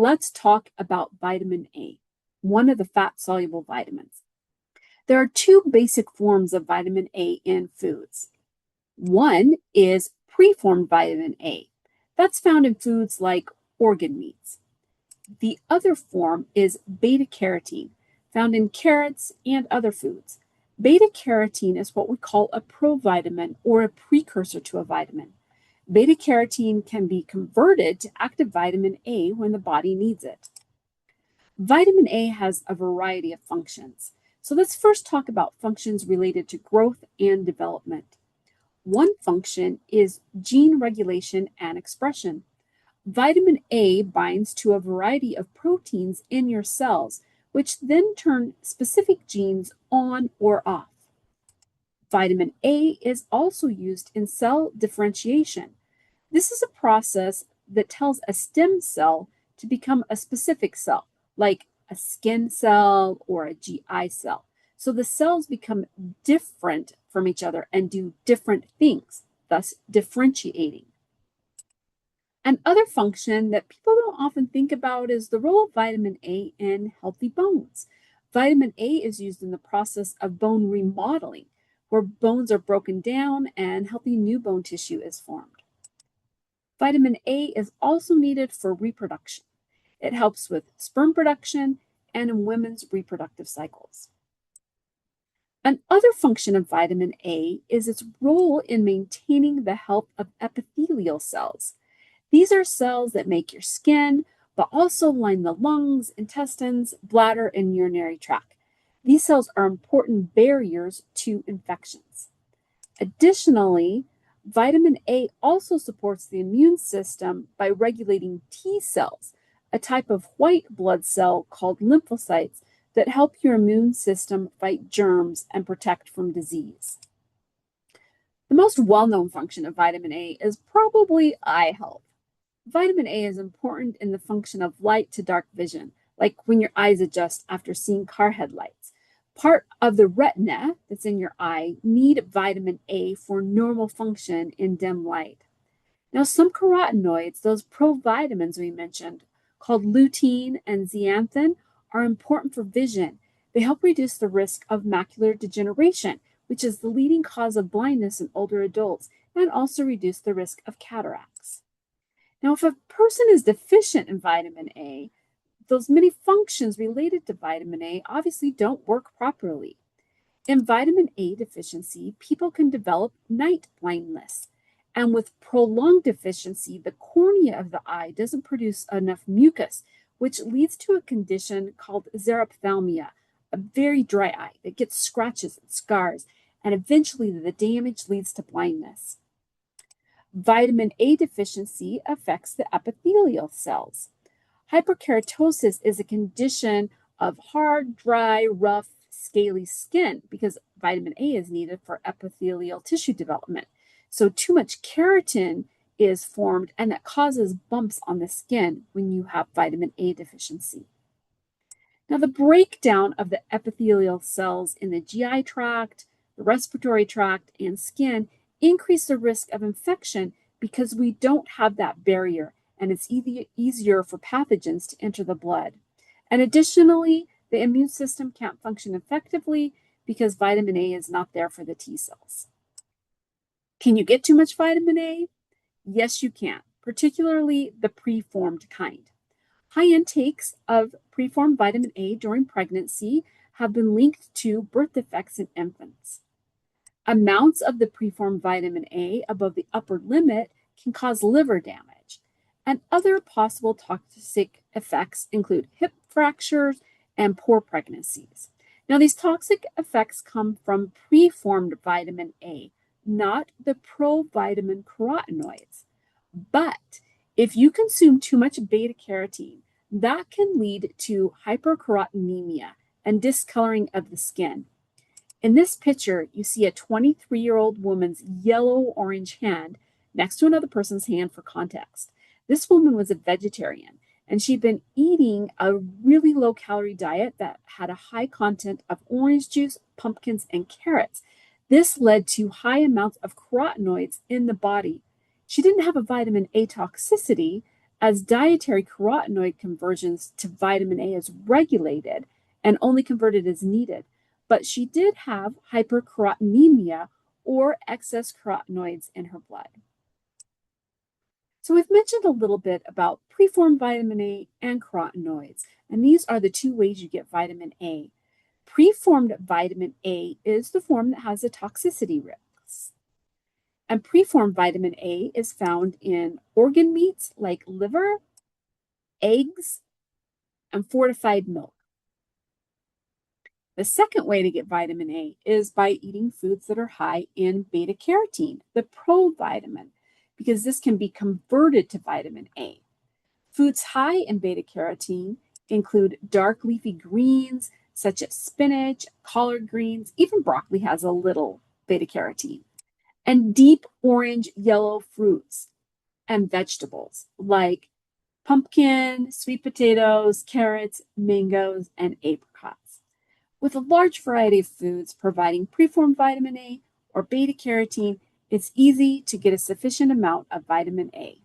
let's talk about vitamin A, one of the fat-soluble vitamins. There are two basic forms of vitamin A in foods. One is preformed vitamin A. That's found in foods like organ meats. The other form is beta-carotene, found in carrots and other foods. Beta-carotene is what we call a provitamin or a precursor to a vitamin. Beta-carotene can be converted to active vitamin A when the body needs it. Vitamin A has a variety of functions. So let's first talk about functions related to growth and development. One function is gene regulation and expression. Vitamin A binds to a variety of proteins in your cells, which then turn specific genes on or off. Vitamin A is also used in cell differentiation. This is a process that tells a stem cell to become a specific cell, like a skin cell or a GI cell. So the cells become different from each other and do different things, thus differentiating. Another function that people don't often think about is the role of vitamin A in healthy bones. Vitamin A is used in the process of bone remodeling, where bones are broken down and healthy new bone tissue is formed. Vitamin A is also needed for reproduction. It helps with sperm production and in women's reproductive cycles. Another function of vitamin A is its role in maintaining the health of epithelial cells. These are cells that make your skin, but also line the lungs, intestines, bladder, and urinary tract. These cells are important barriers to infections. Additionally, vitamin A also supports the immune system by regulating T cells, a type of white blood cell called lymphocytes that help your immune system fight germs and protect from disease. The most well-known function of vitamin A is probably eye health. Vitamin A is important in the function of light to dark vision, like when your eyes adjust after seeing car headlights. Part of the retina that's in your eye need vitamin A for normal function in dim light. Now, some carotenoids, those provitamins we mentioned, called lutein and zeaxanthin, are important for vision. They help reduce the risk of macular degeneration, which is the leading cause of blindness in older adults, and also reduce the risk of cataracts. Now, if a person is deficient in vitamin A, those many functions related to vitamin A obviously don't work properly. In vitamin A deficiency, people can develop night blindness. And with prolonged deficiency, the cornea of the eye doesn't produce enough mucus, which leads to a condition called xerophthalmia, a very dry eye that gets scratches and scars, and eventually the damage leads to blindness. Vitamin A deficiency affects the epithelial cells. Hyperkeratosis is a condition of hard, dry, rough, scaly skin because vitamin A is needed for epithelial tissue development. So too much keratin is formed, and that causes bumps on the skin when you have vitamin A deficiency. Now, the breakdown of the epithelial cells in the GI tract, the respiratory tract, and skin increase the risk of infection because we don't have that barrier, and it's easier for pathogens to enter the blood. And additionally, the immune system can't function effectively because vitamin A is not there for the T cells. Can you get too much vitamin A? Yes, you can, particularly the preformed kind. High intakes of preformed vitamin A during pregnancy have been linked to birth defects in infants. Amounts of the preformed vitamin A above the upper limit can cause liver damage. And other possible toxic effects include hip fractures and poor pregnancies. Now, these toxic effects come from preformed vitamin A, not the provitamin carotenoids. But if you consume too much beta-carotene, that can lead to hypercarotenemia and discoloring of the skin. In this picture, you see a 23-year-old woman's yellow-orange hand next to another person's hand for context. This woman was a vegetarian, and she'd been eating a really low-calorie diet that had a high content of orange juice, pumpkins, and carrots. This led to high amounts of carotenoids in the body. She didn't have a vitamin A toxicity, as dietary carotenoid conversions to vitamin A is regulated and only converted as needed. But she did have hypercarotenemia or excess carotenoids in her blood. So we've mentioned a little bit about preformed vitamin A and carotenoids, and these are the two ways you get vitamin A. Preformed vitamin A is the form that has the toxicity risks. And preformed vitamin A is found in organ meats like liver, eggs, and fortified milk. The second way to get vitamin A is by eating foods that are high in beta-carotene, the provitamin, because this can be converted to vitamin A. Foods high in beta-carotene include dark leafy greens such as spinach, collard greens, even broccoli has a little beta-carotene, and deep orange yellow fruits and vegetables like pumpkin, sweet potatoes, carrots, mangoes, and apricots. With a large variety of foods providing preformed vitamin A or beta-carotene, it's easy to get a sufficient amount of vitamin A.